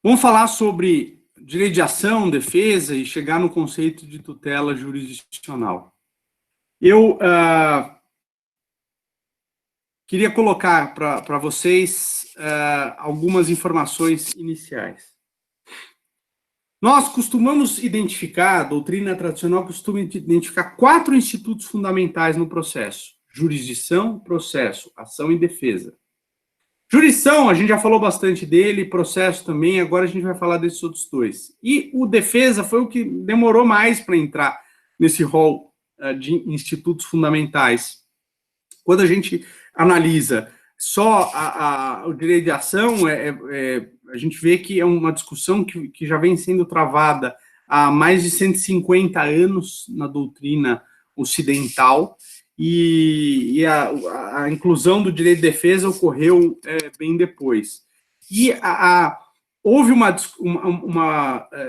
Vamos falar sobre direito de ação, defesa e chegar no conceito de tutela jurisdicional. Eu queria colocar para vocês algumas informações iniciais. Nós costumamos identificar, a doutrina tradicional costuma identificar 4 institutos fundamentais no processo: jurisdição, processo, ação e defesa. Jurisdição, a gente já falou bastante dele, processo também, agora a gente vai falar desses outros 2. E o defesa foi o que demorou mais para entrar nesse rol de institutos fundamentais. Quando a gente analisa só o direito de ação, a gente vê que é uma discussão que já vem sendo travada há mais de 150 anos na doutrina ocidental, e a inclusão do direito de defesa ocorreu bem depois. E houve uma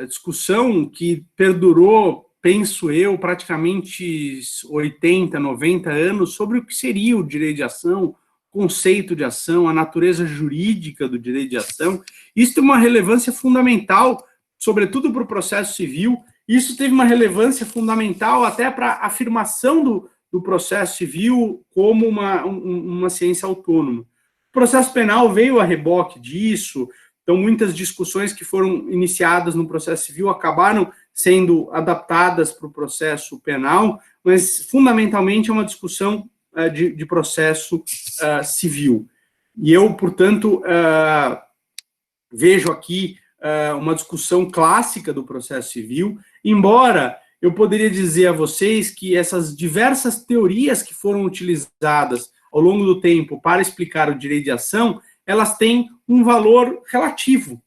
discussão que perdurou, penso eu, praticamente 80, 90 anos, sobre o que seria o direito de ação, conceito de ação, a natureza jurídica do direito de ação. Isso tem uma relevância fundamental, sobretudo para o processo civil. Isso teve uma relevância fundamental até para a afirmação do processo civil como uma ciência autônoma. O processo penal veio a reboque disso, então muitas discussões que foram iniciadas no processo civil acabaram sendo adaptadas para o processo penal, mas fundamentalmente é uma discussão de processo civil. E eu, portanto, vejo aqui uma discussão clássica do processo civil, embora eu poderia dizer a vocês que essas diversas teorias que foram utilizadas ao longo do tempo para explicar o direito de ação, elas têm um valor relativo.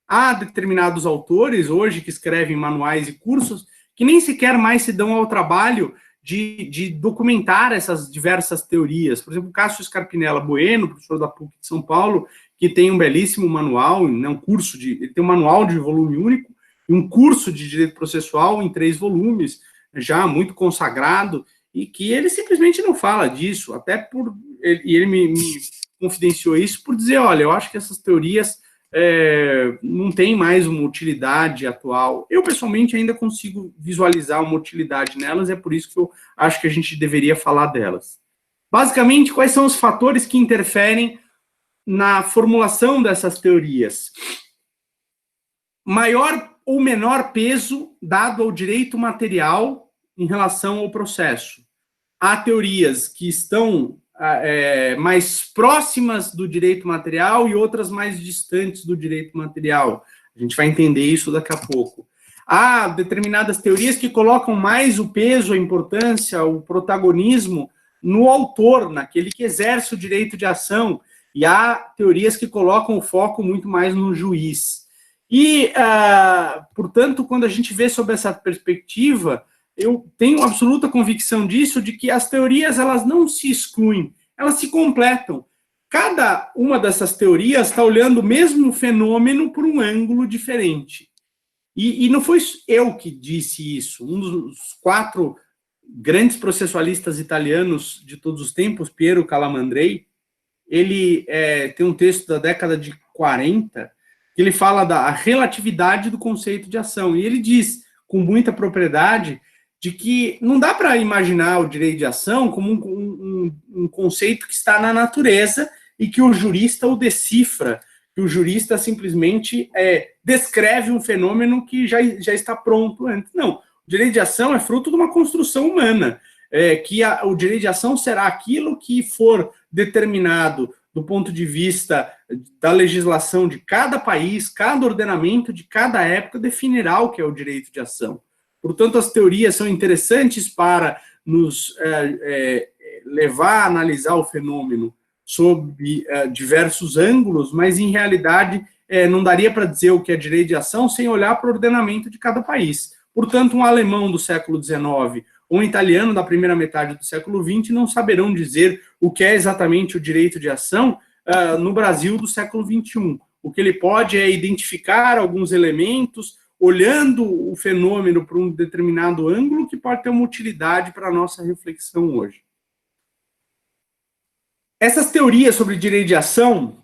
Há determinados autores, hoje, que escrevem manuais e cursos, que nem sequer mais se dão ao trabalho de documentar essas diversas teorias. Por exemplo, o Cássio Scarpinella Bueno, professor da PUC de São Paulo, que tem um belíssimo manual, ele tem um manual de volume único, e um curso de direito processual em 3 volumes, já muito consagrado, e que ele simplesmente não fala disso, e ele me confidenciou isso por dizer, olha, eu acho que essas teorias não têm mais uma utilidade atual. Eu, pessoalmente, ainda consigo visualizar uma utilidade nelas, é por isso que eu acho que a gente deveria falar delas. Basicamente, quais são os fatores que interferem na formulação dessas teorias? Maior ou menor peso dado ao direito material em relação ao processo. Há teorias que estão mais próximas do direito material e outras mais distantes do direito material. A gente vai entender isso daqui a pouco. Há determinadas teorias que colocam mais o peso, a importância, o protagonismo no autor, naquele que exerce o direito de ação, e há teorias que colocam o foco muito mais no juiz. E, portanto, quando a gente vê sob essa perspectiva, eu tenho absoluta convicção disso, de que as teorias, elas não se excluem, elas se completam. Cada uma dessas teorias está olhando o mesmo fenômeno por um ângulo diferente. E não foi eu que disse isso. Um dos 4 grandes processualistas italianos de todos os tempos, Piero Calamandrei, ele tem um texto da década de 40, que ele fala da relatividade do conceito de ação. E ele diz, com muita propriedade, de que não dá para imaginar o direito de ação como um conceito que está na natureza e que o jurista o decifra, que o jurista simplesmente descreve um fenômeno que já está pronto antes. Não, o direito de ação é fruto de uma construção humana, que o direito de ação será aquilo que for determinado do ponto de vista da legislação de cada país, cada ordenamento de cada época definirá o que é o direito de ação. Portanto, as teorias são interessantes para nos levar a analisar o fenômeno sob diversos ângulos, mas, em realidade, não daria para dizer o que é direito de ação sem olhar para o ordenamento de cada país. Portanto, um alemão do século XIX ou um italiano da primeira metade do século XX não saberão dizer o que é exatamente o direito de ação no Brasil do século XXI. O que ele pode é identificar alguns elementos, olhando o fenômeno por um determinado ângulo, que pode ter uma utilidade para a nossa reflexão hoje. Essas teorias sobre direito de ação,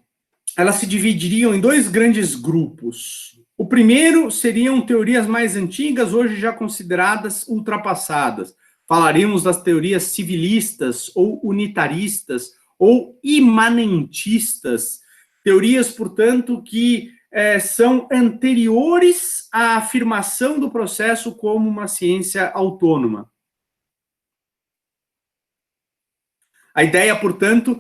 elas se dividiriam em dois grandes grupos. O primeiro seriam teorias mais antigas, hoje já consideradas ultrapassadas. Falaríamos das teorias civilistas ou unitaristas ou imanentistas, teorias, portanto, que são anteriores à afirmação do processo como uma ciência autônoma. A ideia, portanto,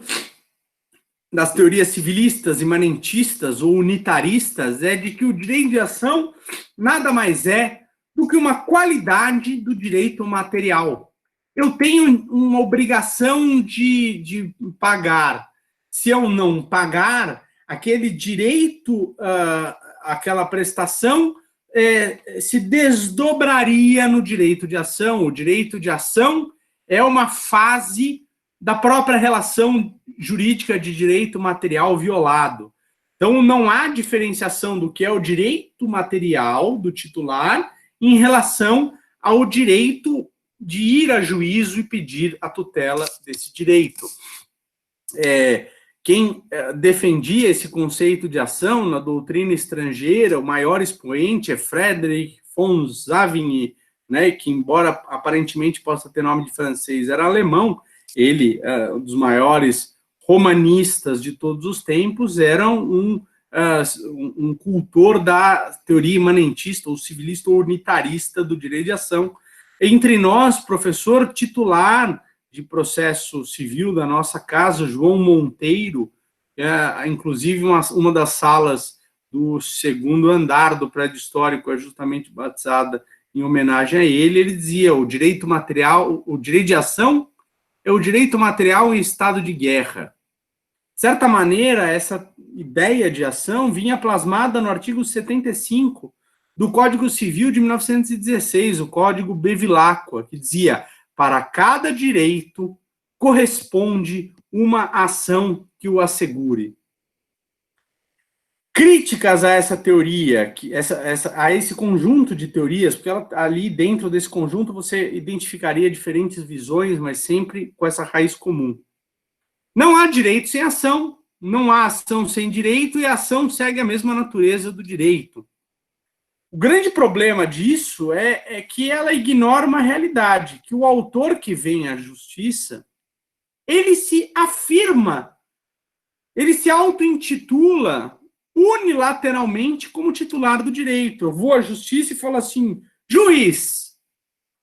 das teorias civilistas, imanentistas ou unitaristas é de que o direito de ação nada mais é do que uma qualidade do direito material. Eu tenho uma obrigação de pagar. Se eu não pagar, aquele direito, aquela prestação, se desdobraria no direito de ação. O direito de ação é uma fase da própria relação jurídica de direito material violado. Então, não há diferenciação do que é o direito material do titular em relação ao direito de ir a juízo e pedir a tutela desse direito. Quem defendia esse conceito de ação na doutrina estrangeira, o maior expoente é Frédéric von Savigny, né, que, embora aparentemente possa ter nome de francês, era alemão. Ele, um dos maiores romanistas de todos os tempos, era um cultor da teoria imanentista, ou civilista, ou unitarista do direito de ação. Entre nós, professor titular de processo civil da nossa casa, João Monteiro, inclusive uma das salas do segundo andar do prédio histórico é justamente batizada em homenagem a ele. Ele dizia: o direito material, o direito de ação é o direito material em estado de guerra. De certa maneira, essa ideia de ação vinha plasmada no artigo 75 do Código Civil de 1916, o Código Bevilacqua, que dizia: para cada direito corresponde uma ação que o assegure. Críticas a essa teoria, a esse conjunto de teorias, porque ali dentro desse conjunto você identificaria diferentes visões, mas sempre com essa raiz comum. Não há direito sem ação, não há ação sem direito, e a ação segue a mesma natureza do direito. O grande problema disso é que ela ignora uma realidade, que o autor que vem à justiça, ele se afirma, ele se auto-intitula unilateralmente como titular do direito. Eu vou à justiça e falo assim: juiz,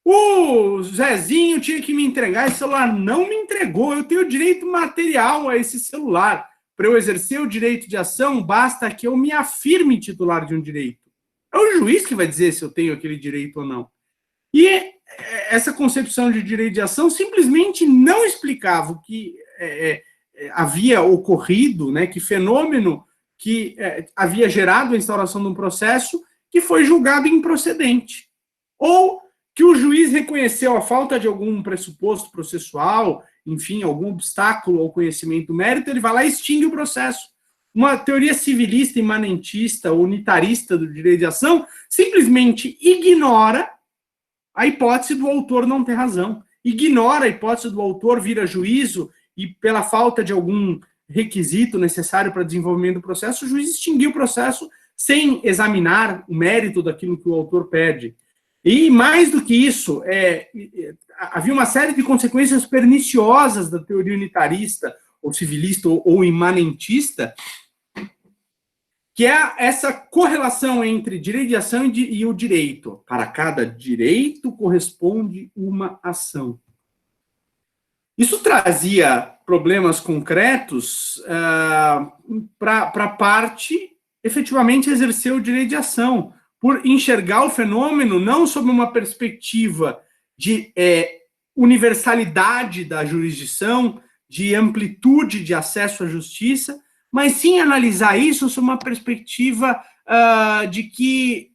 o Zezinho tinha que me entregar esse celular, não me entregou, eu tenho direito material a esse celular. Para eu exercer o direito de ação, basta que eu me afirme titular de um direito. É o juiz que vai dizer se eu tenho aquele direito ou não. E essa concepção de direito de ação simplesmente não explicava o que havia ocorrido, né, que fenômeno que havia gerado a instauração de um processo que foi julgado improcedente. Ou que o juiz reconheceu a falta de algum pressuposto processual, enfim, algum obstáculo ao conhecimento do mérito, ele vai lá e extingue o processo. Uma teoria civilista, imanentista, unitarista do direito de ação simplesmente ignora a hipótese do autor não ter razão, ignora a hipótese do autor vir a juízo e, pela falta de algum requisito necessário para desenvolvimento do processo, o juiz extinguiu o processo sem examinar o mérito daquilo que o autor pede. E, mais do que isso, havia uma série de consequências perniciosas da teoria unitarista, ou civilista, ou imanentista, que é essa correlação entre direito de ação e o direito. Para cada direito corresponde uma ação. Isso trazia problemas concretos para a parte efetivamente exercer o direito de ação, por enxergar o fenômeno não sob uma perspectiva de universalidade da jurisdição, de amplitude de acesso à justiça, mas sim analisar isso sob uma perspectiva de que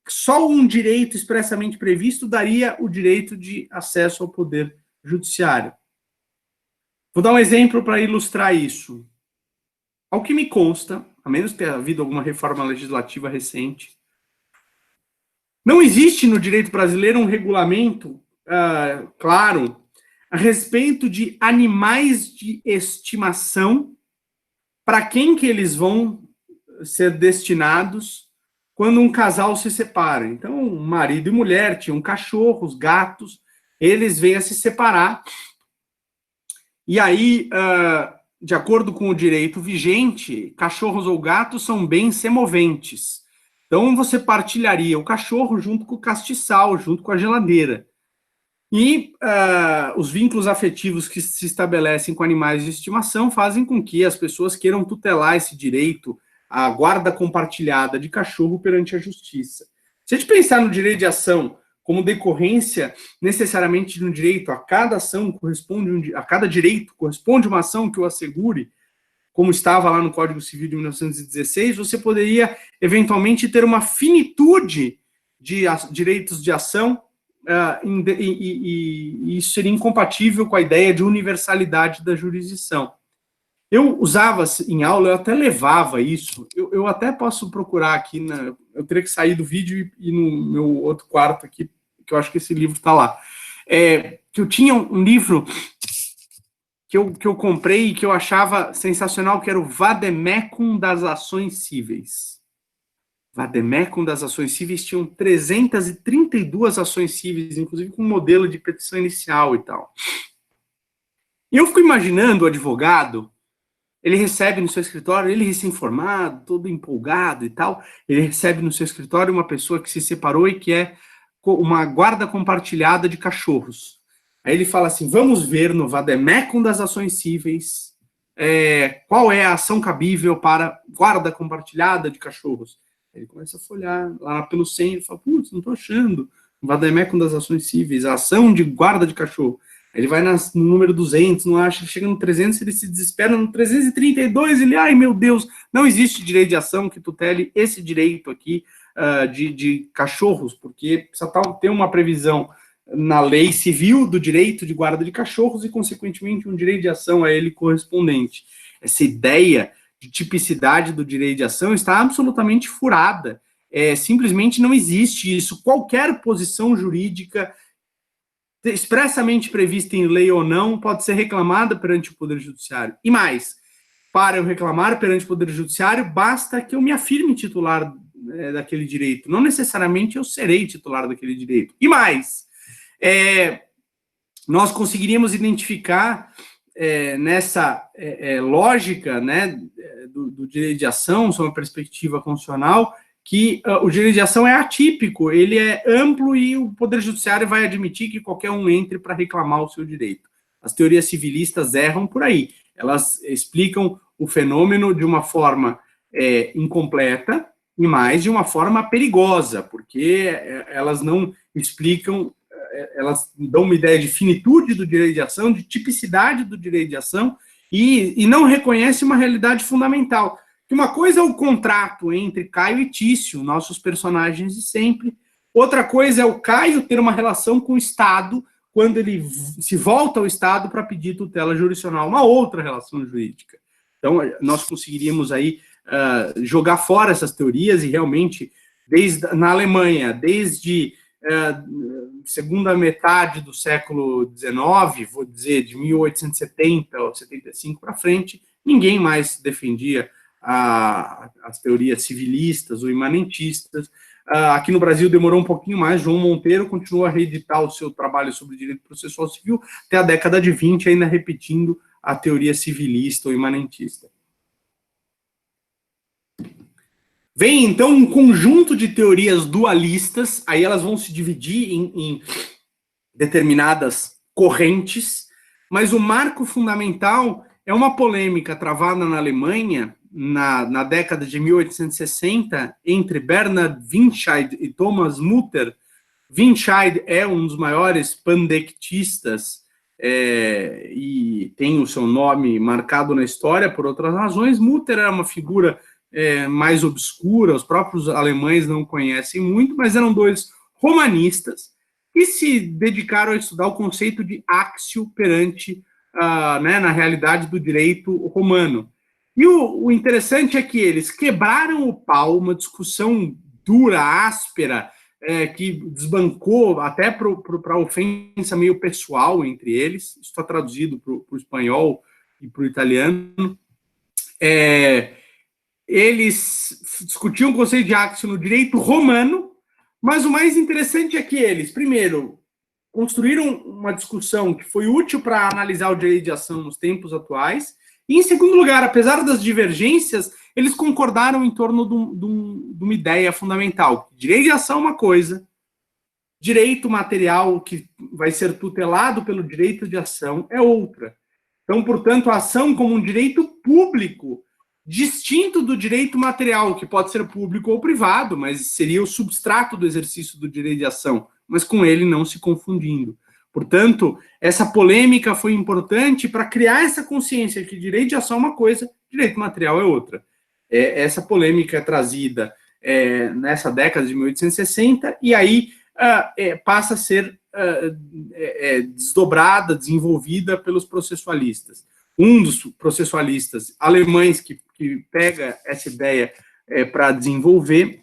só um direito expressamente previsto daria o direito de acesso ao poder judiciário. Vou dar um exemplo para ilustrar isso. Ao que me consta, a menos ter havido alguma reforma legislativa recente, não existe no direito brasileiro um regulamento claro a respeito de animais de estimação para quem que eles vão ser destinados quando um casal se separa. Então, marido e mulher tinham cachorros, gatos, eles vêm a se separar. E aí, de acordo com o direito vigente, cachorros ou gatos são bens semoventes. Então, você partilharia o cachorro junto com o castiçal, junto com a geladeira. E os vínculos afetivos que se estabelecem com animais de estimação fazem com que as pessoas queiram tutelar esse direito à guarda compartilhada de cachorro perante a justiça. Se a gente pensar no direito de ação como decorrência necessariamente de um direito, a cada ação corresponde a cada direito corresponde uma ação que o assegure, como estava lá no Código Civil de 1916, você poderia eventualmente ter uma finitude de direitos de ação, e isso seria incompatível com a ideia de universalidade da jurisdição. Eu usava em aula, eu até levava isso, eu até posso procurar aqui, eu teria que sair do vídeo e ir no meu outro quarto aqui, que eu acho que esse livro está lá. Que eu tinha um livro que eu comprei e que eu achava sensacional, que era o Vademecum das Ações Cíveis. Vademecum das Ações Cíveis tinham 332 ações cíveis, inclusive com modelo de petição inicial e tal. E eu fico imaginando o advogado, ele recebe no seu escritório, ele recém-formado, todo empolgado e tal, ele recebe no seu escritório uma pessoa que se separou e que é uma guarda compartilhada de cachorros. Aí ele fala assim, vamos ver no Vademecum das Ações Cíveis qual é a ação cabível para guarda compartilhada de cachorros. Aí ele começa a folhar lá pelo 100, ele fala, putz, não estou achando. No Vademecum das Ações Cíveis, a ação de guarda de cachorro. Ele vai no número 200, não acha, ele chega no 300, ele se desespera, no 332, ele, ai meu Deus, não existe direito de ação que tutele esse direito aqui de cachorros, porque precisa ter uma previsão na lei civil do direito de guarda de cachorros e, consequentemente, um direito de ação a ele correspondente. Essa ideia de tipicidade do direito de ação está absolutamente furada. Simplesmente não existe isso. Qualquer posição jurídica expressamente prevista em lei ou não, pode ser reclamada perante o Poder Judiciário. E mais, para eu reclamar perante o Poder Judiciário, basta que eu me afirme titular daquele direito. Não necessariamente eu serei titular daquele direito. E mais, nós conseguiríamos identificar nessa lógica, né, do direito de ação, sob uma perspectiva constitucional, que o direito de ação é atípico, ele é amplo e o Poder Judiciário vai admitir que qualquer um entre para reclamar o seu direito. As teorias civilistas erram por aí. Elas explicam o fenômeno de uma forma incompleta e mais de uma forma perigosa, porque elas não explicam, elas dão uma ideia de finitude do direito de ação, de tipicidade do direito de ação e não reconhecem uma realidade fundamental. Que uma coisa é o contrato entre Caio e Tício, nossos personagens de sempre. Outra coisa é o Caio ter uma relação com o Estado, quando ele se volta ao Estado para pedir tutela jurisdicional, uma outra relação jurídica. Então, nós conseguiríamos aí jogar fora essas teorias e realmente, na Alemanha, desde segunda metade do século XIX, vou dizer, de 1870 ou 75 para frente, ninguém mais defendia as teorias civilistas ou imanentistas. Aqui no Brasil demorou um pouquinho mais, João Monteiro continuou a reeditar o seu trabalho sobre direito processual civil até a década de 20, ainda repetindo a teoria civilista ou imanentista. Vem, então, um conjunto de teorias dualistas, aí elas vão se dividir em determinadas correntes, mas o marco fundamental é uma polêmica travada na Alemanha, na década de 1860, entre Bernhard Winscheid e Thomas Mutter. Winscheid é um dos maiores pandectistas e tem o seu nome marcado na história por outras razões. Mutter era uma figura mais obscura, os próprios alemães não conhecem muito, mas eram dois romanistas que se dedicaram a estudar o conceito de axio perante, na realidade do direito romano. E o interessante é que eles quebraram o pau, uma discussão dura, áspera, que desbancou até para a ofensa meio pessoal entre eles, isso está traduzido para o espanhol e para o italiano, Eles discutiam o conceito de actio no direito romano, mas o mais interessante é que eles, primeiro, construíram uma discussão que foi útil para analisar o direito de ação nos tempos atuais, e, em segundo lugar, apesar das divergências, eles concordaram em torno de uma ideia fundamental. Direito de ação é uma coisa, direito material que vai ser tutelado pelo direito de ação é outra. Então, portanto, a ação como um direito público, distinto do direito material, que pode ser público ou privado, mas seria o substrato do exercício do direito de ação, mas com ele não se confundindo. Portanto, essa polêmica foi importante para criar essa consciência que direito de ação é uma coisa, direito material é outra. Essa polêmica é trazida nessa década de 1860, e aí passa a ser desdobrada, desenvolvida pelos processualistas. Um dos processualistas alemães que pega essa ideia para desenvolver,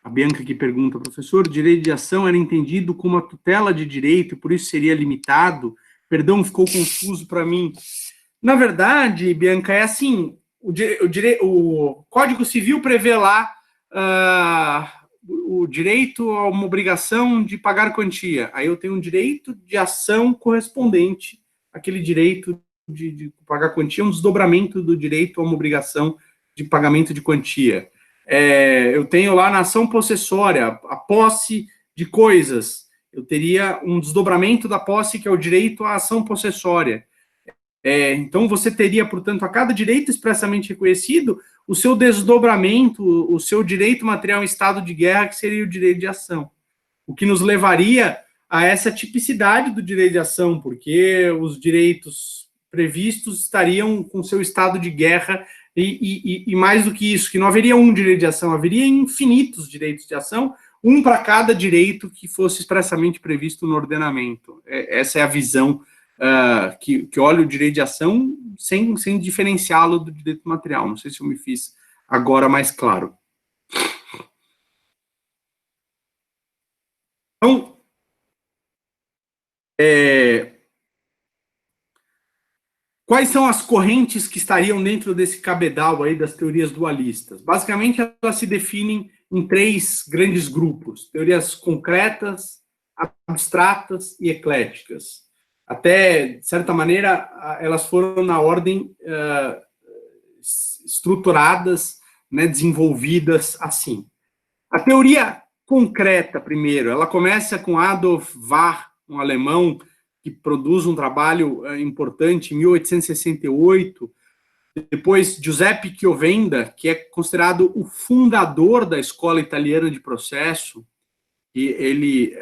a Bianca que pergunta, professor, direito de ação era entendido como a tutela de direito, e por isso seria limitado? Perdão, ficou confuso para mim. Na verdade, Bianca, é assim, o Código Civil prevê lá o direito a uma obrigação de pagar quantia. Aí eu tenho um direito de ação correspondente àquele direito de pagar quantia, um desdobramento do direito a uma obrigação de pagamento de quantia. Eu tenho lá na ação possessória, a posse de coisas. Eu teria um desdobramento da posse, que é o direito à ação possessória. Então, você teria, portanto, a cada direito expressamente reconhecido, o seu desdobramento, o seu direito material em estado de guerra, que seria o direito de ação. O que nos levaria a essa tipicidade do direito de ação, porque os direitos previstos estariam com seu estado de guerra, e mais do que isso, que não haveria um direito de ação, haveria infinitos direitos de ação, um para cada direito que fosse expressamente previsto no ordenamento. Essa é a visão que olha o direito de ação sem diferenciá-lo do direito material. Não sei se eu me fiz agora mais claro. Então, quais são as correntes que estariam dentro desse cabedal aí das teorias dualistas? Basicamente, elas se definem em 3 grandes grupos: teorias concretas, abstratas e ecléticas. Até, de certa maneira, elas foram na ordem estruturadas, né, desenvolvidas assim. A teoria concreta, primeiro, ela começa com Adolf Wahr, um alemão que produz um trabalho importante em 1868, depois Giuseppe Chiovenda, que é considerado o fundador da escola italiana de processo, e ele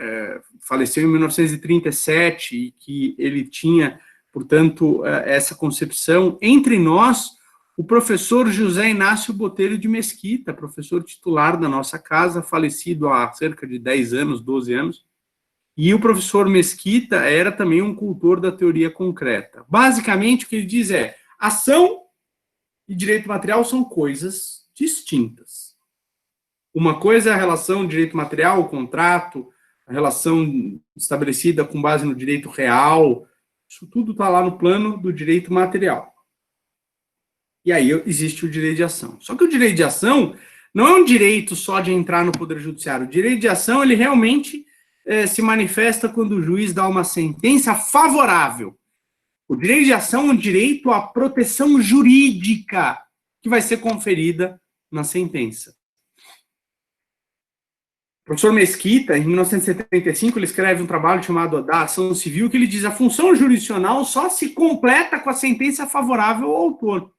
faleceu em 1937, e que ele tinha, portanto, essa concepção. Entre nós, o professor José Inácio Botelho de Mesquita, professor titular da nossa casa, falecido há cerca de 10 anos, 12 anos, e o professor Mesquita era também um cultor da teoria concreta. Basicamente, o que ele diz é: ação e direito material são coisas distintas. Uma coisa é a relação direito material, o contrato, a relação estabelecida com base no direito real, isso tudo está lá no plano do direito material. E aí existe o direito de ação. Só que o direito de ação não é um direito só de entrar no Poder Judiciário. O direito de ação, ele realmente se manifesta quando o juiz dá uma sentença favorável. O direito de ação é um direito à proteção jurídica que vai ser conferida na sentença. O professor Mesquita, em 1975, ele escreve um trabalho chamado Da Ação Civil, que ele diz: a função jurisdicional só se completa com a sentença favorável ao autor.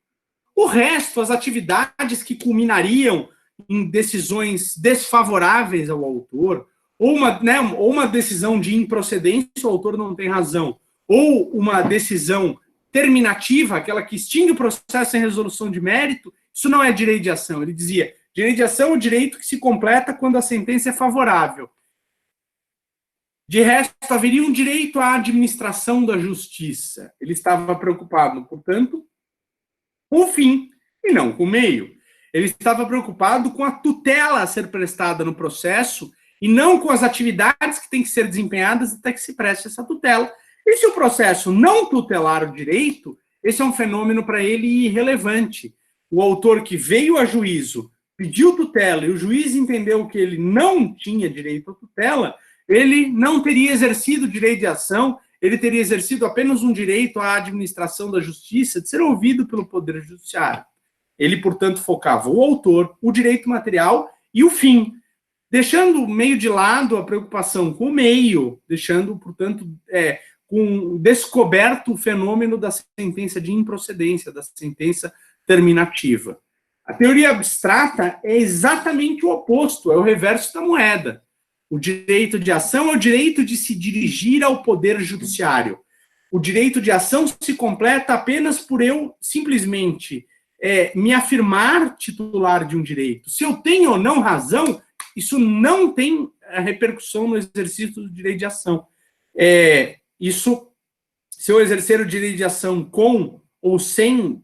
O resto, as atividades que culminariam em decisões desfavoráveis ao autor, ou uma decisão de improcedência, o autor não tem razão, ou uma decisão terminativa, aquela que extingue o processo em resolução de mérito, isso não é direito de ação. Ele dizia: direito de ação é o direito que se completa quando a sentença é favorável. De resto, haveria um direito à administração da justiça. Ele estava preocupado, portanto, com o fim e não com o meio. Ele estava preocupado com a tutela a ser prestada no processo e não com as atividades que têm que ser desempenhadas até que se preste essa tutela. E se o processo não tutelar o direito, esse é um fenômeno para ele irrelevante. O autor que veio a juízo, pediu tutela e o juiz entendeu que ele não tinha direito à tutela, ele não teria exercido o direito de ação, ele teria exercido apenas um direito à administração da justiça, de ser ouvido pelo Poder Judiciário. Ele, portanto, focava o autor, o direito material e o fim, deixando meio de lado a preocupação com o meio, deixando, portanto, com descoberto o fenômeno da sentença de improcedência, da sentença terminativa. A teoria abstrata é exatamente o oposto, é o reverso da moeda. O direito de ação é o direito de se dirigir ao Poder Judiciário. O direito de ação se completa apenas por eu simplesmente me afirmar titular de um direito. Se eu tenho ou não razão, isso não tem repercussão no exercício do direito de ação. Se eu exercer o direito de ação com ou sem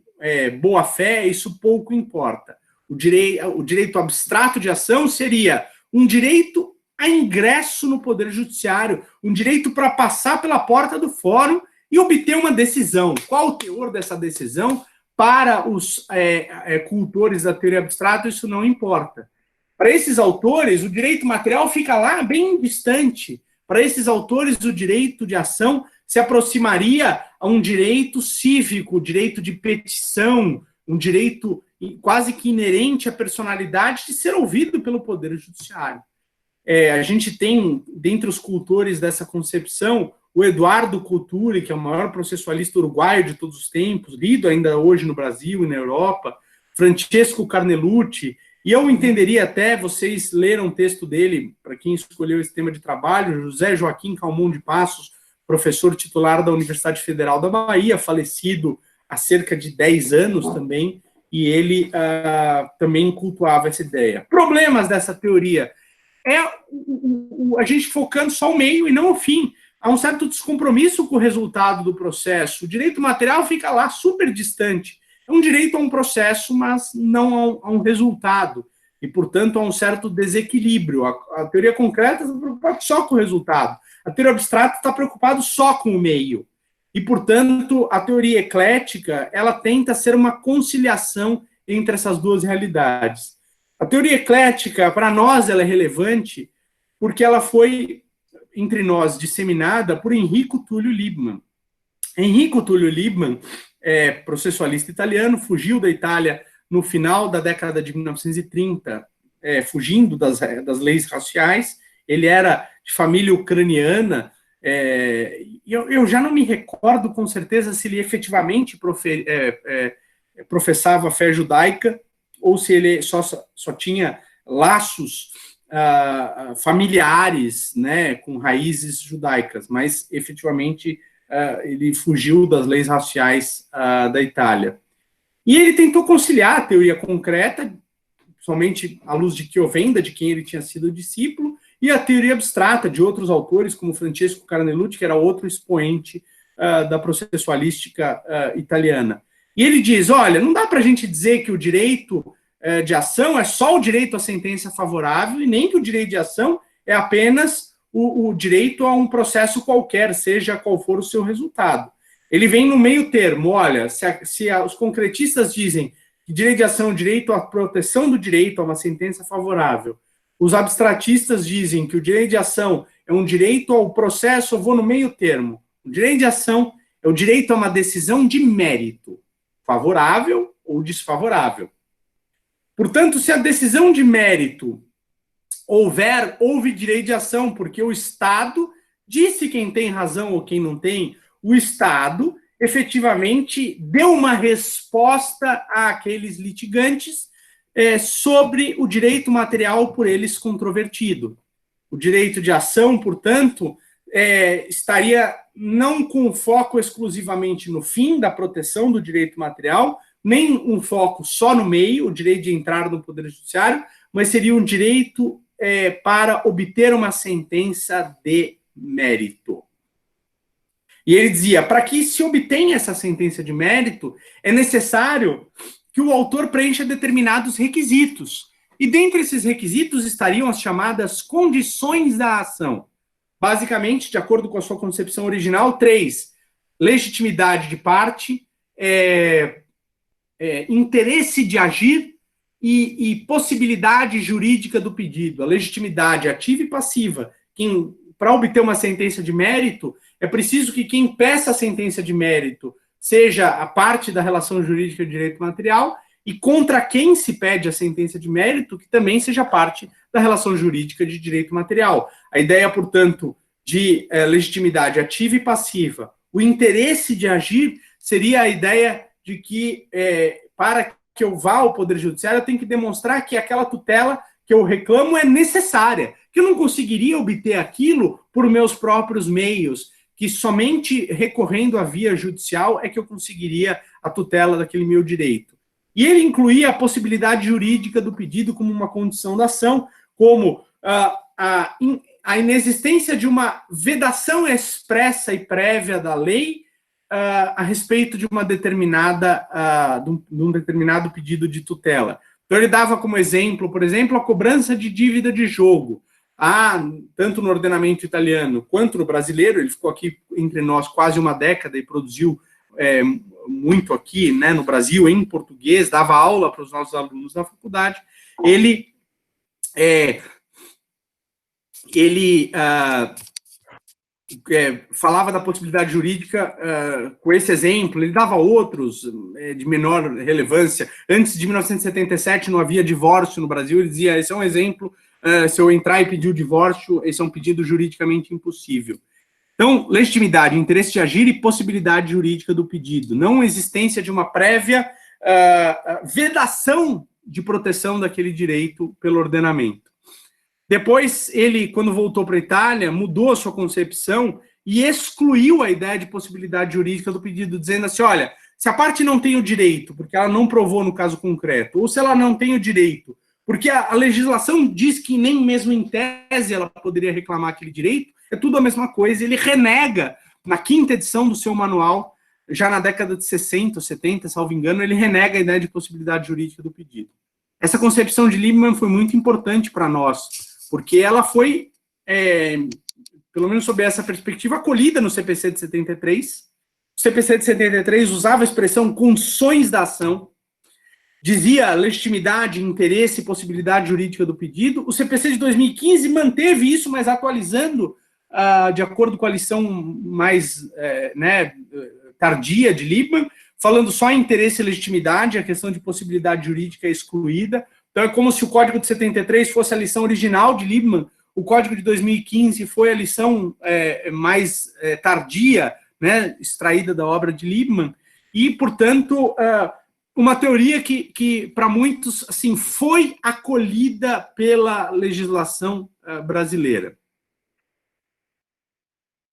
boa-fé, isso pouco importa. O direito abstrato de ação seria um direito a ingresso no Poder Judiciário, um direito para passar pela porta do fórum e obter uma decisão. Qual o teor dessa decisão? Para os cultores da teoria abstrata, isso não importa. Para esses autores, o direito material fica lá bem distante. Para esses autores, o direito de ação se aproximaria a um direito cívico, direito de petição, um direito quase que inerente à personalidade de ser ouvido pelo Poder Judiciário. A gente tem, dentre os cultores dessa concepção, o Eduardo Couturi, que é o maior processualista uruguaio de todos os tempos, lido ainda hoje no Brasil e na Europa, Francesco Carnelucci, e eu entenderia até, vocês leram um texto dele, para quem escolheu esse tema de trabalho, José Joaquim Calmon de Passos, professor titular da Universidade Federal da Bahia, falecido há cerca de 10 anos também, e ele também cultuava essa ideia. Problemas dessa teoria a gente focando só o meio e não o fim. Há um certo descompromisso com o resultado do processo. O direito material fica lá super distante. É um direito a um processo, mas não a um resultado. E, portanto, há um certo desequilíbrio. A teoria concreta está preocupada só com o resultado. A teoria abstrata está preocupada só com o meio. E, portanto, a teoria eclética, ela tenta ser uma conciliação entre essas duas realidades. A teoria eclética, para nós, ela é relevante porque ela foi, entre nós, disseminada por Enrico Tullio Liebman. Enrico Tullio Liebman é processualista italiano, fugiu da Itália no final da década de 1930, fugindo das leis raciais. Ele era de família ucraniana, eu já não me recordo com certeza se ele efetivamente professava a fé judaica, ou se ele só tinha laços familiares, né, com raízes judaicas, mas efetivamente ele fugiu das leis raciais da Itália. E ele tentou conciliar a teoria concreta, somente à luz de Chiovenda, de quem ele tinha sido discípulo, e a teoria abstrata de outros autores, como Francesco Carnelucci, que era outro expoente da processualística italiana. E ele diz, olha, não dá para a gente dizer que o direito de ação é só o direito à sentença favorável, e nem que o direito de ação é apenas o direito a um processo qualquer, seja qual for o seu resultado. Ele vem no meio termo, olha, se os concretistas dizem que direito de ação é o direito à proteção do direito a uma sentença favorável, os abstratistas dizem que o direito de ação é um direito ao processo, eu vou no meio termo. O direito de ação é o direito a uma decisão de mérito, favorável ou desfavorável. Portanto, se a decisão de mérito houve direito de ação, porque o Estado disse quem tem razão ou quem não tem, o Estado efetivamente deu uma resposta àqueles litigantes sobre o direito material por eles controvertido. O direito de ação, portanto, estaria não com foco exclusivamente no fim da proteção do direito material, nem um foco só no meio, o direito de entrar no Poder Judiciário, mas seria um direito para obter uma sentença de mérito. E ele dizia, para que se obtenha essa sentença de mérito, é necessário que o autor preencha determinados requisitos. E dentre esses requisitos estariam as chamadas condições da ação. Basicamente, de acordo com a sua concepção original, 3. Legitimidade de parte, interesse de agir e possibilidade jurídica do pedido, a legitimidade ativa e passiva. Para obter uma sentença de mérito, é preciso que quem peça a sentença de mérito seja a parte da relação jurídica de direito material e contra quem se pede a sentença de mérito, que também seja parte da relação jurídica de direito material. A ideia, portanto, de legitimidade ativa e passiva. O interesse de agir seria a ideia de que, para que eu vá ao Poder Judiciário, eu tenho que demonstrar que aquela tutela que eu reclamo é necessária, que eu não conseguiria obter aquilo por meus próprios meios, que somente recorrendo à via judicial é que eu conseguiria a tutela daquele meu direito. E ele incluía a possibilidade jurídica do pedido como uma condição da ação, como a inexistência de uma vedação expressa e prévia da lei a respeito de uma determinada, de um determinado pedido de tutela. Então, ele dava como exemplo, por exemplo, a cobrança de dívida de jogo. Tanto no ordenamento italiano quanto no brasileiro, ele ficou aqui entre nós quase uma década e produziu muito aqui, né, no Brasil, em português, dava aula para os nossos alunos da faculdade. Ele falava da possibilidade jurídica com esse exemplo, ele dava outros de menor relevância. Antes de 1977 não havia divórcio no Brasil, ele dizia, esse é um exemplo, se eu entrar e pedir o divórcio, esse é um pedido juridicamente impossível. Então, legitimidade, interesse de agir e possibilidade jurídica do pedido, não existência de uma prévia vedação de proteção daquele direito pelo ordenamento. Depois, ele, quando voltou para a Itália, mudou a sua concepção e excluiu a ideia de possibilidade jurídica do pedido, dizendo assim, olha, se a parte não tem o direito, porque ela não provou no caso concreto, ou se ela não tem o direito, porque a legislação diz que nem mesmo em tese ela poderia reclamar aquele direito, é tudo a mesma coisa. Ele renega, na 5ª edição do seu manual, já na década de 60, 70, salvo engano, ele renega a ideia de possibilidade jurídica do pedido. Essa concepção de Liebman foi muito importante para nós, porque ela foi, pelo menos sob essa perspectiva, acolhida no CPC de 73. O CPC de 73 usava a expressão condições da ação, dizia legitimidade, interesse e possibilidade jurídica do pedido. O CPC de 2015 manteve isso, mas atualizando de acordo com a lição mais tardia de Liebman, falando só em interesse e legitimidade, a questão de possibilidade jurídica é excluída. Então, é como se o Código de 73 fosse a lição original de Liebman, o Código de 2015 foi a lição mais tardia, né, extraída da obra de Liebman, e, portanto, uma teoria que para muitos, assim, foi acolhida pela legislação brasileira.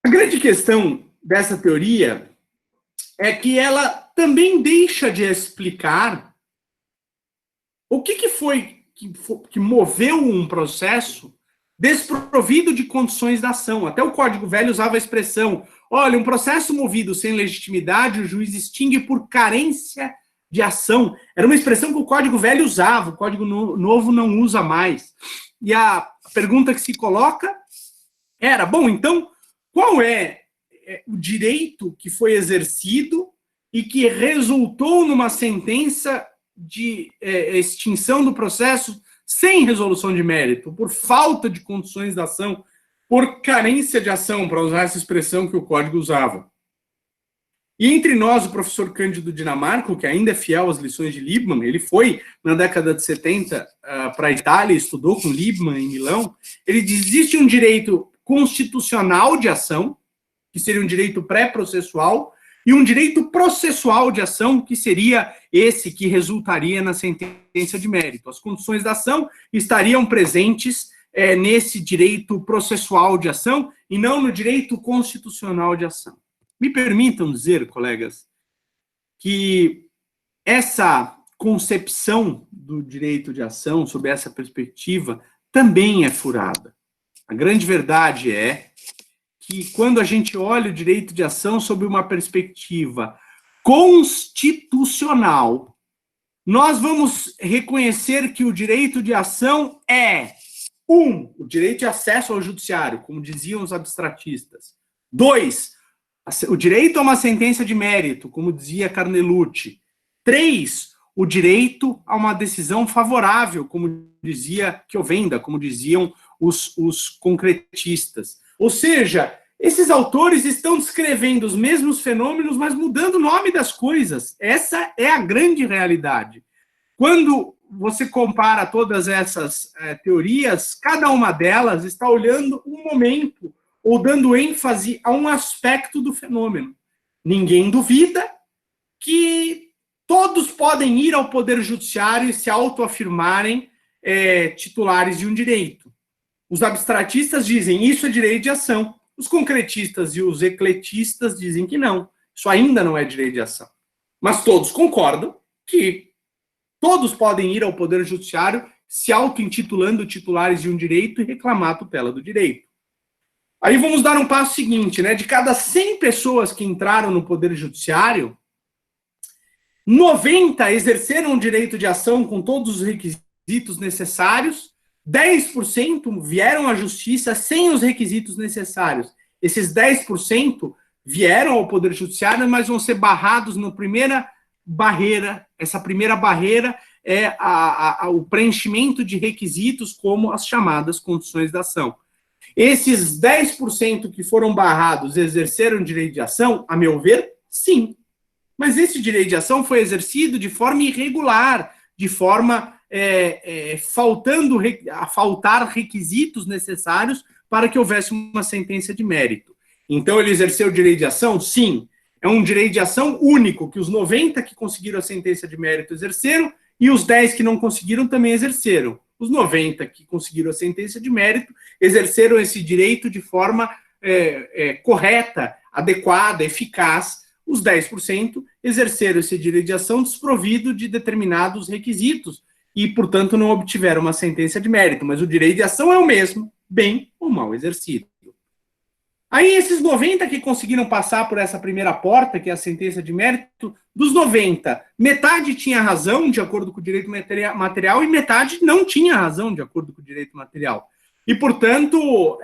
A grande questão dessa teoria é que ela também deixa de explicar o que foi que moveu um processo desprovido de condições da ação. Até o Código Velho usava a expressão, olha, um processo movido sem legitimidade, o juiz extingue por carência de ação. Era uma expressão que o Código Velho usava, o Código Novo não usa mais. E a pergunta que se coloca era, bom, então, qual é o direito que foi exercido e que resultou numa sentença de extinção do processo sem resolução de mérito, por falta de condições da ação, por carência de ação, para usar essa expressão que o Código usava. E entre nós, o professor Cândido Dinamarco, que ainda é fiel às lições de Liebman, ele foi, na década de 70, para a Itália, estudou com Liebman em Milão, ele diz, existe um direito constitucional de ação, que seria um direito pré-processual, e um direito processual de ação, que seria esse que resultaria na sentença de mérito. As condições da ação estariam presentes nesse direito processual de ação e não no direito constitucional de ação. Me permitam dizer, colegas, que essa concepção do direito de ação, sob essa perspectiva, também é furada. A grande verdade é que quando a gente olha o direito de ação sob uma perspectiva constitucional, nós vamos reconhecer que o direito de ação é, o direito de acesso ao judiciário, como diziam os abstratistas. 2, O direito a uma sentença de mérito, como dizia Carnelucci. 3, o direito a uma decisão favorável, como dizia Chiovenda, como diziam os concretistas. Ou seja, esses autores estão descrevendo os mesmos fenômenos, mas mudando o nome das coisas. Essa é a grande realidade. Quando você compara todas essas teorias, cada uma delas está olhando um momento ou dando ênfase a um aspecto do fenômeno. Ninguém duvida que todos podem ir ao Poder Judiciário e se autoafirmarem titulares de um direito. Os abstratistas dizem isso é direito de ação. Os concretistas e os ecletistas dizem que não. Isso ainda não é direito de ação. Mas todos concordam que todos podem ir ao Poder Judiciário se auto-intitulando titulares de um direito e reclamar a tutela do direito. Aí vamos dar um passo seguinte, né? De cada 100 pessoas que entraram no Poder Judiciário, 90 exerceram o direito de ação com todos os requisitos necessários, 10% vieram à justiça sem os requisitos necessários. Esses 10% vieram ao Poder Judiciário, mas vão ser barrados na primeira barreira. Essa primeira barreira é o preenchimento de requisitos, como as chamadas condições da ação. Esses 10% que foram barrados exerceram direito de ação? A meu ver, sim. Mas esse direito de ação foi exercido de forma irregular, de forma faltar requisitos necessários para que houvesse uma sentença de mérito. Então, ele exerceu o direito de ação? Sim. É um direito de ação único, que os 90 que conseguiram a sentença de mérito exerceram e os 10 que não conseguiram também exerceram. Os 90 que conseguiram a sentença de mérito exerceram esse direito de forma correta, adequada, eficaz. Os 10% exerceram esse direito de ação desprovido de determinados requisitos e, portanto, não obtiveram uma sentença de mérito. Mas o direito de ação é o mesmo, bem ou mal exercido. Aí, esses 90 que conseguiram passar por essa primeira porta, que é a sentença de mérito, dos 90, metade tinha razão, de acordo com o direito material, e metade não tinha razão, de acordo com o direito material. E, portanto,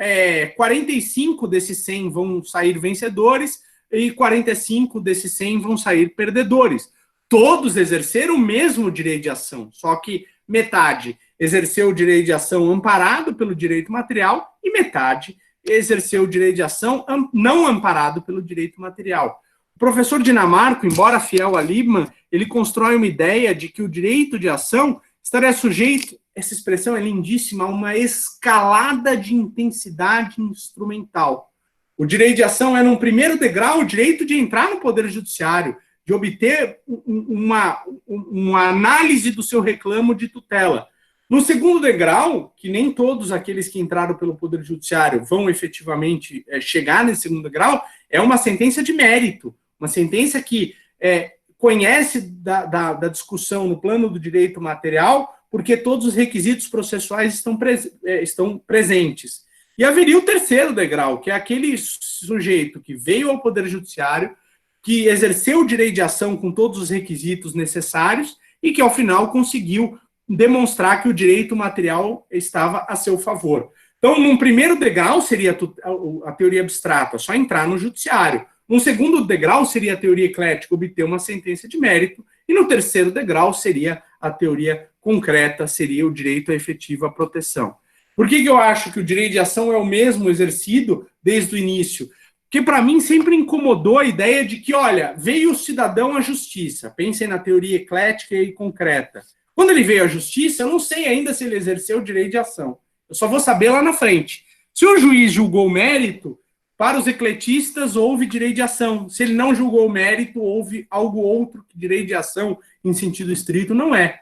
45 desses 100 vão sair vencedores e 45 desses 100 vão sair perdedores. Todos exerceram o mesmo direito de ação, só que metade exerceu o direito de ação amparado pelo direito material e metade exerceu o direito de ação não amparado pelo direito material. O professor Dinamarco, embora fiel a Liebman, ele constrói uma ideia de que o direito de ação estaria sujeito, essa expressão é lindíssima, a uma escalada de intensidade instrumental. O direito de ação é, num primeiro degrau, o direito de entrar no Poder Judiciário, de obter uma análise do seu reclamo de tutela. No segundo degrau, que nem todos aqueles que entraram pelo Poder Judiciário vão efetivamente chegar nesse segundo degrau, é uma sentença de mérito, uma sentença que conhece da discussão no plano do direito material, porque todos os requisitos processuais estão presentes. E haveria o terceiro degrau, que é aquele sujeito que veio ao Poder Judiciário, que exerceu o direito de ação com todos os requisitos necessários e que, ao final, conseguiu demonstrar que o direito material estava a seu favor. Então, num primeiro degrau seria a teoria abstrata, só entrar no judiciário. Num segundo degrau seria a teoria eclética, obter uma sentença de mérito. E no terceiro degrau seria a teoria concreta, seria o direito à efetiva proteção. Por que eu acho que o direito de ação é o mesmo exercido desde o início? Porque, para mim, sempre incomodou a ideia de que, olha, veio o cidadão à justiça. Pensem na teoria eclética e concreta. Quando ele veio à justiça, eu não sei ainda se ele exerceu o direito de ação. Eu só vou saber lá na frente. Se o juiz julgou o mérito, para os ecletistas houve direito de ação. Se ele não julgou o mérito, houve algo outro que direito de ação, em sentido estrito, não é.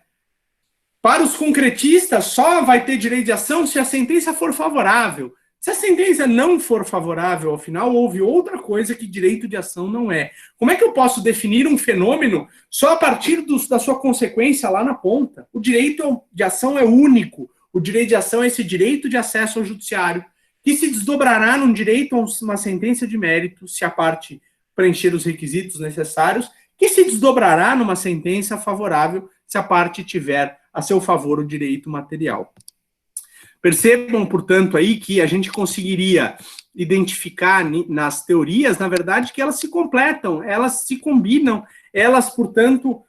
Para os concretistas, só vai ter direito de ação se a sentença for favorável. Se a sentença não for favorável, ao final, houve outra coisa que direito de ação não é. Como é que eu posso definir um fenômeno só a partir da sua consequência lá na ponta? O direito de ação é único. O direito de ação é esse direito de acesso ao judiciário, que se desdobrará num direito a uma sentença de mérito, se a parte preencher os requisitos necessários, que se desdobrará numa sentença favorável, se a parte tiver a seu favor o direito material. Percebam, portanto, aí que a gente conseguiria identificar nas teorias, na verdade, que elas se completam, elas se combinam, elas, portanto,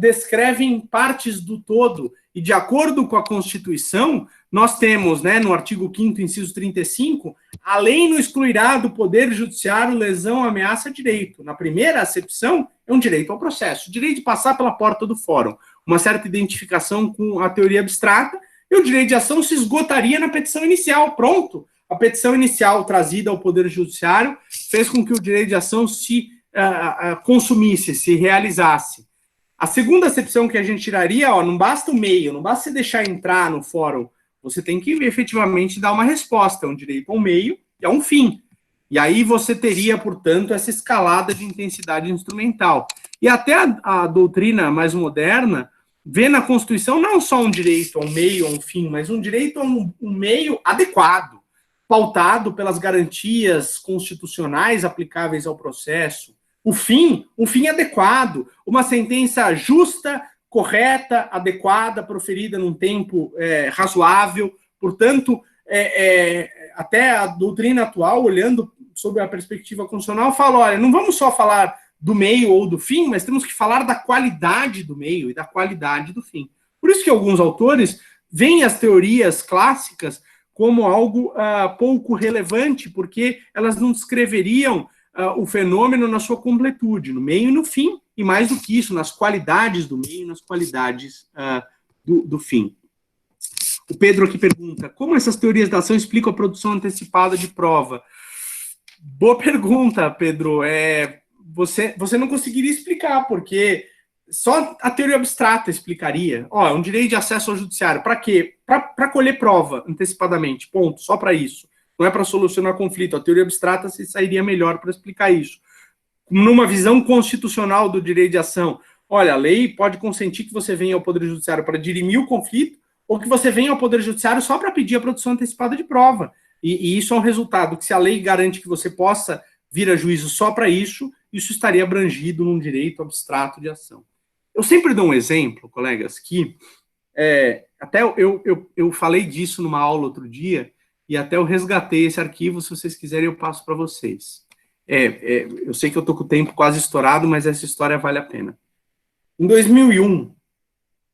descrevem partes do todo. E, de acordo com a Constituição, nós temos, né, no artigo 5º, inciso 35, a lei não excluirá do Poder Judiciário lesão, ameaça, direito. Na primeira acepção, é um direito ao processo, o direito de passar pela porta do fórum, uma certa identificação com a teoria abstrata, e o direito de ação se esgotaria na petição inicial. Pronto! A petição inicial trazida ao Poder Judiciário fez com que o direito de ação se consumisse, se realizasse. A segunda acepção que a gente tiraria, não basta o meio, não basta você deixar entrar no fórum, você tem que efetivamente dar uma resposta, é um direito ao meio e a um fim. E aí você teria, portanto, essa escalada de intensidade instrumental. E até a doutrina mais moderna vê na Constituição não só um direito ao meio, a um fim, mas um direito a um meio adequado, pautado pelas garantias constitucionais aplicáveis ao processo. O fim, um fim adequado, uma sentença justa, correta, adequada, proferida num tempo razoável. Portanto, até a doutrina atual, olhando sob a perspectiva constitucional, fala, olha, não vamos só falar do meio ou do fim, mas temos que falar da qualidade do meio e da qualidade do fim. Por isso que alguns autores veem as teorias clássicas como algo pouco relevante, porque elas não descreveriam o fenômeno na sua completude, no meio e no fim, e mais do que isso, nas qualidades do meio e nas qualidades do fim. O Pedro aqui pergunta, como essas teorias da ação explicam a produção antecipada de prova? Boa pergunta, Pedro. Você não conseguiria explicar, porque só a teoria abstrata explicaria. Um direito de acesso ao judiciário. Para quê? Para colher prova antecipadamente, ponto, só para isso. Não é para solucionar conflito. A teoria abstrata se sairia melhor para explicar isso. Numa visão constitucional do direito de ação, olha, a lei pode consentir que você venha ao Poder Judiciário para dirimir o conflito, ou que você venha ao Poder Judiciário só para pedir a produção antecipada de prova. E isso é um resultado que, se a lei garante que você possa vir a juízo só para isso estaria abrangido num direito abstrato de ação. Eu sempre dou um exemplo, colegas, que até eu falei disso numa aula outro dia, e até eu resgatei esse arquivo, se vocês quiserem eu passo para vocês. Eu sei que eu estou com o tempo quase estourado, mas essa história vale a pena. Em 2001,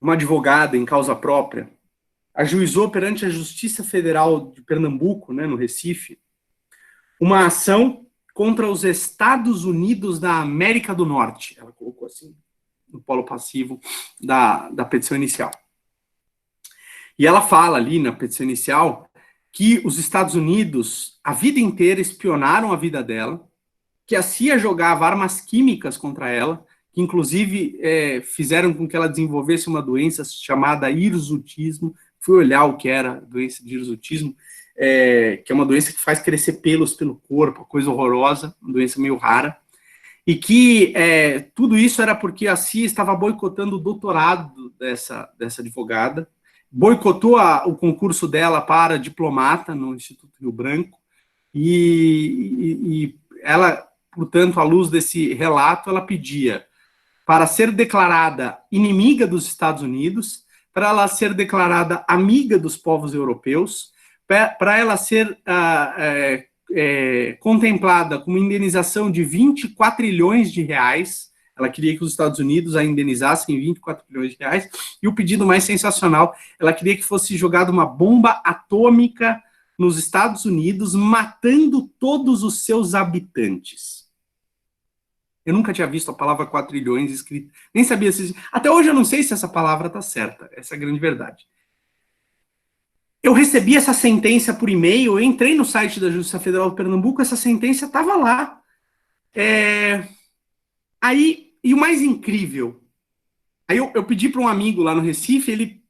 uma advogada em causa própria ajuizou perante a Justiça Federal de Pernambuco, né, no Recife, uma ação contra os Estados Unidos da América do Norte. Ela colocou assim, no polo passivo da petição inicial. E ela fala ali na petição inicial que os Estados Unidos, a vida inteira, espionaram a vida dela, que a CIA jogava armas químicas contra ela, que inclusive fizeram com que ela desenvolvesse uma doença chamada hirsutismo. Fui olhar o que era a doença de hirsutismo, que é uma doença que faz crescer pelos pelo corpo, coisa horrorosa, uma doença meio rara, e que tudo isso era porque a CIA estava boicotando o doutorado dessa advogada, boicotou o concurso dela para diplomata no Instituto Rio Branco, e ela, portanto, à luz desse relato, ela pedia para ser declarada inimiga dos Estados Unidos, para ela ser declarada amiga dos povos europeus, para ela ser contemplada com uma indenização de 24 trilhões de reais. Ela queria que os Estados Unidos a indenizassem 24 trilhões de reais, e o pedido mais sensacional, ela queria que fosse jogada uma bomba atômica nos Estados Unidos, matando todos os seus habitantes. Eu nunca tinha visto a palavra 4 trilhões escrita, nem sabia se... Até hoje eu não sei se essa palavra está certa, essa é a grande verdade. Eu recebi essa sentença por e-mail, eu entrei no site da Justiça Federal de Pernambuco, essa sentença estava lá. E o mais incrível, aí eu pedi para um amigo lá no Recife, ele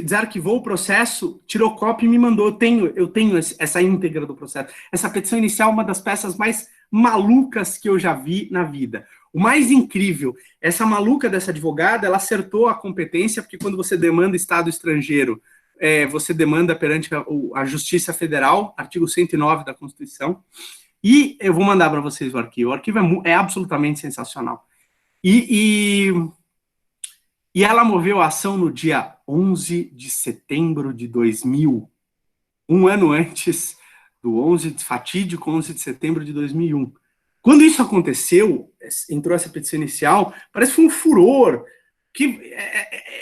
desarquivou o processo, tirou cópia e me mandou. Eu tenho essa íntegra do processo. Essa petição inicial é uma das peças mais malucas que eu já vi na vida. O mais incrível, essa maluca dessa advogada, ela acertou a competência, porque quando você demanda Estado estrangeiro, você demanda perante a Justiça Federal, artigo 109 da Constituição, e eu vou mandar para vocês o arquivo é absolutamente sensacional. E ela moveu a ação no dia 11 de setembro de 2000, um ano antes do fatídico 11 de setembro de 2001. Quando isso aconteceu, entrou essa petição inicial, parece que foi um furor, que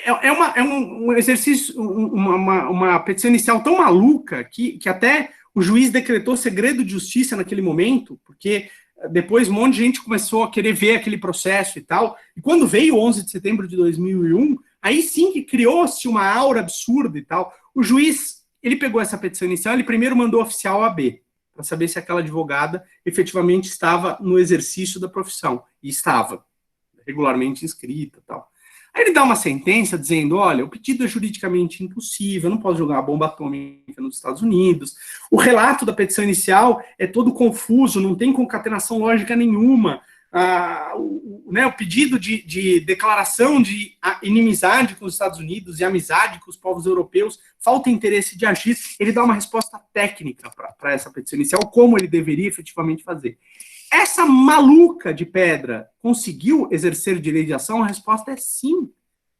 é um exercício, uma petição inicial tão maluca que até o juiz decretou segredo de justiça naquele momento, porque depois um monte de gente começou a querer ver aquele processo e tal, e quando veio o 11 de setembro de 2001, aí sim que criou-se uma aura absurda e tal. O juiz, ele pegou essa petição inicial, ele primeiro mandou oficial AB, para saber se aquela advogada efetivamente estava no exercício da profissão, e estava, regularmente inscrita e tal. Aí ele dá uma sentença dizendo, olha, o pedido é juridicamente impossível, eu não posso jogar uma bomba atômica nos Estados Unidos, o relato da petição inicial é todo confuso, não tem concatenação lógica nenhuma, o pedido de declaração de inimizade com os Estados Unidos e amizade com os povos europeus, falta interesse de agir, ele dá uma resposta técnica para essa petição inicial, como ele deveria efetivamente fazer. Essa maluca de pedra conseguiu exercer direito de ação? A resposta é sim.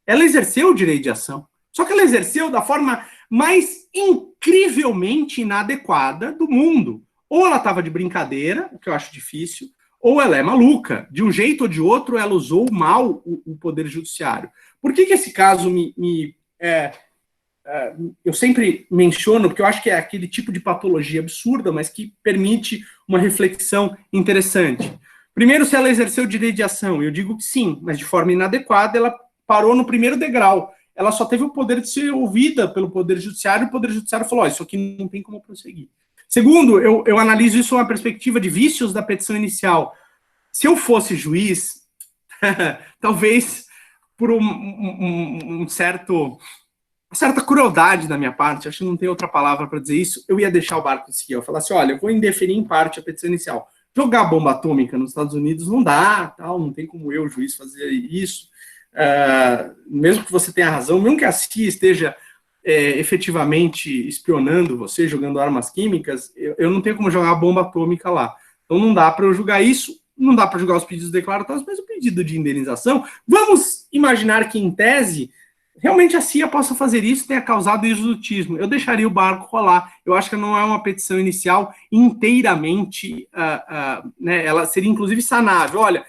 Ela exerceu o direito de ação. Só que ela exerceu da forma mais incrivelmente inadequada do mundo. Ou ela estava de brincadeira, o que eu acho difícil, ou ela é maluca. De um jeito ou de outro, ela usou mal o poder judiciário. Por que esse caso eu sempre menciono, porque eu acho que é aquele tipo de patologia absurda, mas que permite uma reflexão interessante. Primeiro, se ela exerceu o direito de ação, eu digo que sim, mas de forma inadequada, ela parou no primeiro degrau. Ela só teve o poder de ser ouvida pelo Poder Judiciário, e o Poder Judiciário falou, isso aqui não tem como prosseguir. Segundo, eu analiso isso uma perspectiva de vícios da petição inicial. Se eu fosse juiz, talvez por certa crueldade da minha parte, acho que não tem outra palavra para dizer isso, eu ia deixar o barco seguir. Eu falasse, olha, eu vou indeferir em parte a petição inicial. Jogar bomba atômica nos Estados Unidos não dá, tal, não tem como eu, juiz, fazer isso. Mesmo que você tenha razão, mesmo que a CIA esteja efetivamente espionando você, jogando armas químicas, eu não tenho como jogar bomba atômica lá. Então não dá para eu julgar isso, não dá para julgar os pedidos declaratórios, mas o pedido de indenização, vamos imaginar que, em tese, realmente a CIA possa fazer isso, tenha causado exotismo. Eu deixaria o barco rolar. Eu acho que não é uma petição inicial inteiramente, ela seria inclusive sanável. Olha,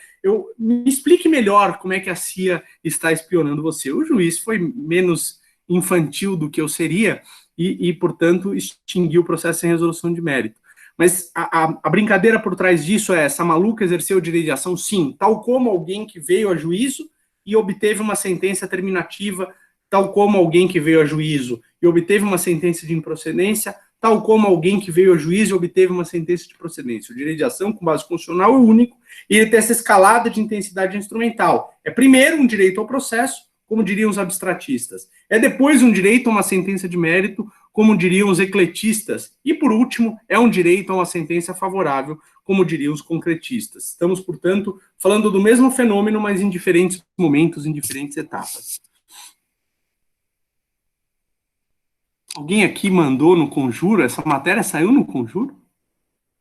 me explique melhor como é que a CIA está espionando você. O juiz foi menos infantil do que eu seria e portanto, extinguiu o processo sem resolução de mérito. Mas a brincadeira por trás disso é, essa maluca exerceu o direito de ação? Sim, tal como alguém que veio a juízo e obteve uma sentença terminativa, tal como alguém que veio a juízo e obteve uma sentença de improcedência, tal como alguém que veio a juízo e obteve uma sentença de procedência. O direito de ação, com base constitucional, é único e ele tem essa escalada de intensidade instrumental. É primeiro um direito ao processo, como diriam os abstratistas. É depois um direito a uma sentença de mérito, como diriam os ecletistas. E, por último, é um direito a uma sentença favorável, como diriam os concretistas. Estamos, portanto, falando do mesmo fenômeno, mas em diferentes momentos, em diferentes etapas. Alguém aqui mandou no Conjuro? Essa matéria saiu no Conjuro?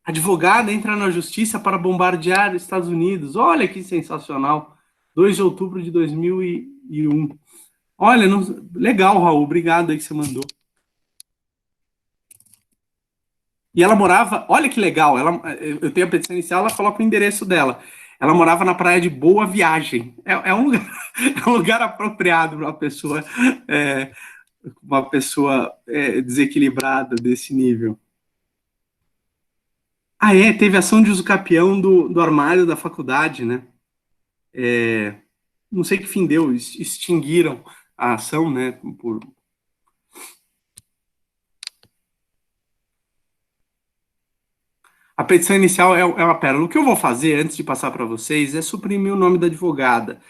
Advogada entra na justiça para bombardear os Estados Unidos. Olha que sensacional. 2 de outubro de 2001. Olha, legal, Raul. Obrigado aí que você mandou. E ela morava, olha que legal, eu tenho a petição inicial, ela coloca o endereço dela. Ela morava na praia de Boa Viagem. É um lugar apropriado para uma pessoa desequilibrada desse nível. Teve ação de uso capião do armário da faculdade, né? Não sei que fim deu, extinguiram a ação, né? A petição inicial é uma pérola. O que eu vou fazer, antes de passar para vocês, é suprimir o nome da advogada.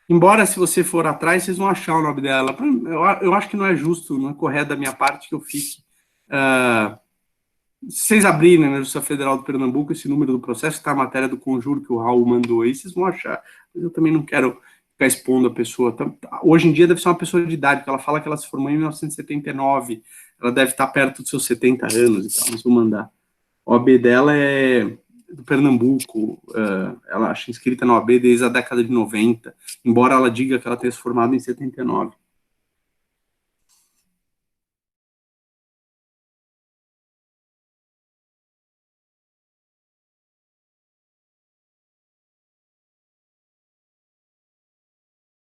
Embora, se você for atrás, vocês vão achar o nome dela. Eu acho que não é justo, não é correto da minha parte que eu fique. Se vocês abrirem na Justiça Federal do Pernambuco, esse número do processo, está a matéria do Conjuro que o Raul mandou aí, vocês vão achar. Mas eu também não quero ficar expondo a pessoa. Hoje em dia deve ser uma pessoa de idade, porque ela fala que ela se formou em 1979. Ela deve estar perto dos seus 70 anos e tal, mas vou mandar. A OAB dela é do Pernambuco, ela acha inscrita na OAB desde a década de 90, embora ela diga que ela tenha se formado em 79.